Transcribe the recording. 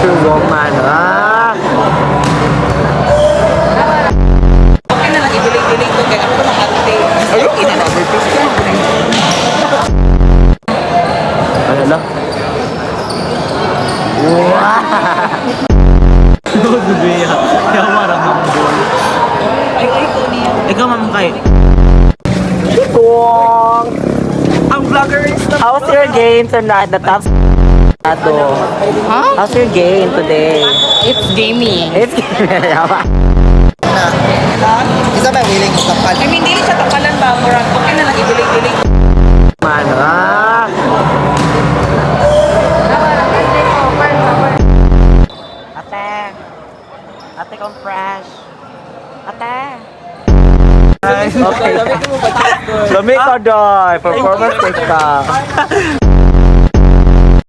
true woman. Okay na lang, i-delete ko kaya ako nakante. Ayun. Okay na lang. Ano lang? Wow! Duduya. Kaya marang hambol. Ay, ko niya. Ikaw, Ma'am Kay. Tuwang! Ang vlogger is the How's your game tonight? The top Ato. Huh? How's your game today? It's gaming. It's yawa. Isa ba willing mo kapal? I mean, dili siya takalan ba? Murag, okay na lang, i-delete. Man, Ate. Ate kong fresh. Ate. Okay. Lamig ka, Doy. Performance take ka.